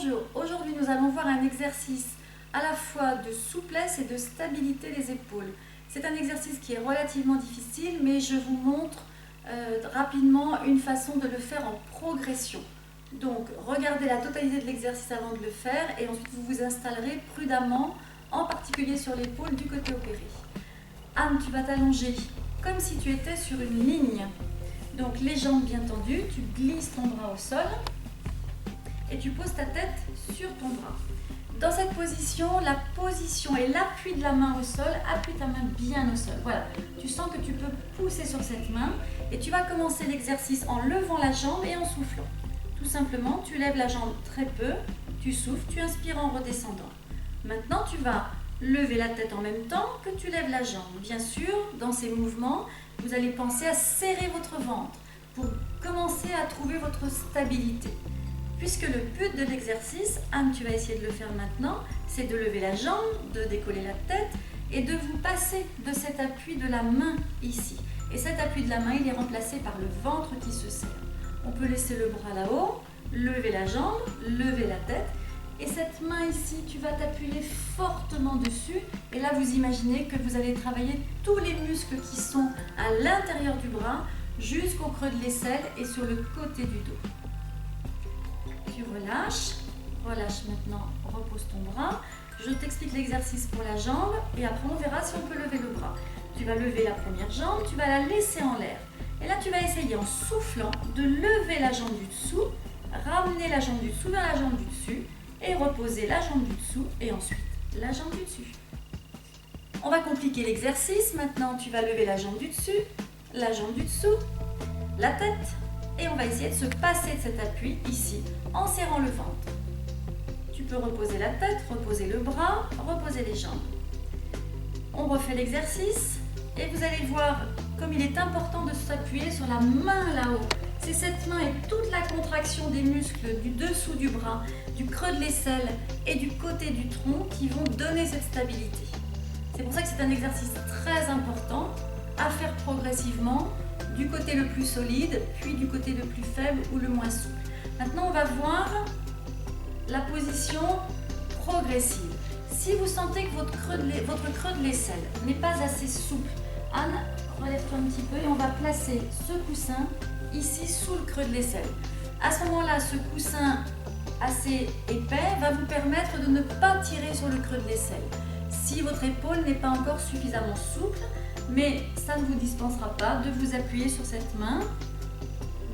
Bonjour, aujourd'hui nous allons voir un exercice à la fois de souplesse et de stabilité des épaules. C'est un exercice qui est relativement difficile, mais je vous montre rapidement une façon de le faire en progression. Donc regardez la totalité de l'exercice avant de le faire et ensuite vous vous installerez prudemment, en particulier sur l'épaule du côté opéré. Anne, tu vas t'allonger comme si tu étais sur une ligne. Donc les jambes bien tendues, tu glisses ton bras au sol et tu poses ta tête sur ton bras. Dans cette position, la position et l'appui de la main au sol, appuie ta main bien au sol. Voilà, tu sens que tu peux pousser sur cette main et tu vas commencer l'exercice en levant la jambe et en soufflant. Tout simplement, tu lèves la jambe très peu, tu souffles, tu inspires en redescendant. Maintenant, tu vas lever la tête en même temps que tu lèves la jambe. Bien sûr, dans ces mouvements, vous allez penser à serrer votre ventre pour commencer à trouver votre stabilité. Puisque le but de l'exercice, Anne, tu vas essayer de le faire maintenant, c'est de lever la jambe, de décoller la tête et de vous passer de cet appui de la main ici. Et cet appui de la main, il est remplacé par le ventre qui se serre. On peut laisser le bras là-haut, lever la jambe, lever la tête. Et cette main ici, tu vas t'appuyer fortement dessus. Et là, vous imaginez que vous allez travailler tous les muscles qui sont à l'intérieur du bras jusqu'au creux de l'aisselle et sur le côté du dos. Tu relâche maintenant, repose ton bras. Je t'explique l'exercice pour la jambe et après on verra si on peut lever le bras. Tu vas lever la première jambe, tu vas la laisser en l'air. Et là tu vas essayer en soufflant de lever la jambe du dessous, ramener la jambe du dessous vers la jambe du dessus et reposer la jambe du dessous et ensuite la jambe du dessus. On va compliquer l'exercice. Maintenant tu vas lever la jambe du dessus, la jambe du dessous, la tête. Et on va essayer de se passer de cet appui ici, en serrant le ventre. Tu peux reposer la tête, reposer le bras, reposer les jambes. On refait l'exercice et vous allez voir comme il est important de s'appuyer sur la main là-haut. C'est cette main et toute la contraction des muscles du dessous du bras, du creux de l'aisselle et du côté du tronc qui vont donner cette stabilité. C'est pour ça que c'est un exercice très important à faire progressivement, du côté le plus solide, puis du côté le plus faible ou le moins souple. Maintenant, on va voir la position progressive. Si vous sentez que votre creux de l'aisselle n'est pas assez souple, Anne, relève-toi un petit peu et on va placer ce coussin ici sous le creux de l'aisselle. À ce moment-là, ce coussin assez épais va vous permettre de ne pas tirer sur le creux de l'aisselle. Si votre épaule n'est pas encore suffisamment souple, mais ça ne vous dispensera pas de vous appuyer sur cette main,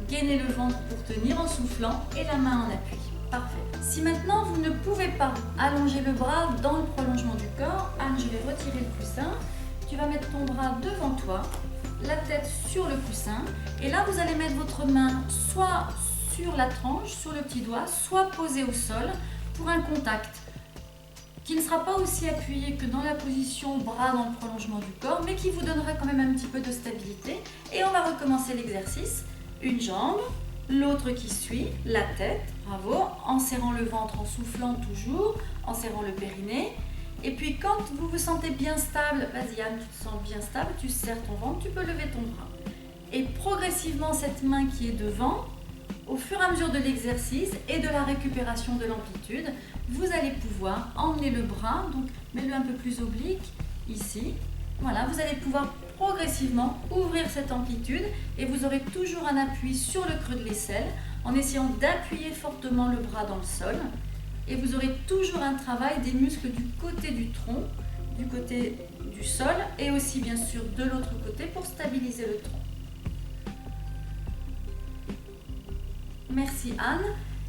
gainer le ventre pour tenir en soufflant et la main en appui. Parfait. Si maintenant vous ne pouvez pas allonger le bras dans le prolongement du corps, Anne, je vais retirer le coussin. Tu vas mettre ton bras devant toi, la tête sur le coussin et là vous allez mettre votre main soit sur la tranche, sur le petit doigt, soit posée au sol pour un contact qui ne sera pas aussi appuyé que dans la position bras dans le prolongement du corps, mais qui vous donnera quand même un petit peu de stabilité. Et on va recommencer l'exercice. Une jambe, l'autre qui suit, la tête, bravo, en serrant le ventre, en soufflant toujours, en serrant le périnée. Et puis quand vous vous sentez bien stable, vas-y Anne, tu te sens bien stable, tu serres ton ventre, tu peux lever ton bras. Et progressivement, cette main qui est devant, au fur et à mesure de l'exercice et de la récupération de l'amplitude, vous allez pouvoir emmener le bras, donc mets-le un peu plus oblique, ici. Voilà, vous allez pouvoir progressivement ouvrir cette amplitude et vous aurez toujours un appui sur le creux de l'aisselle en essayant d'appuyer fortement le bras dans le sol. Et vous aurez toujours un travail des muscles du côté du tronc, du côté du sol et aussi bien sûr de l'autre côté pour stabiliser le tronc. Merci Anne.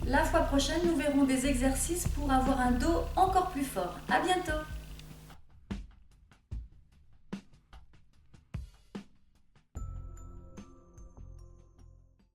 La fois prochaine, nous verrons des exercices pour avoir un dos encore plus fort. À bientôt!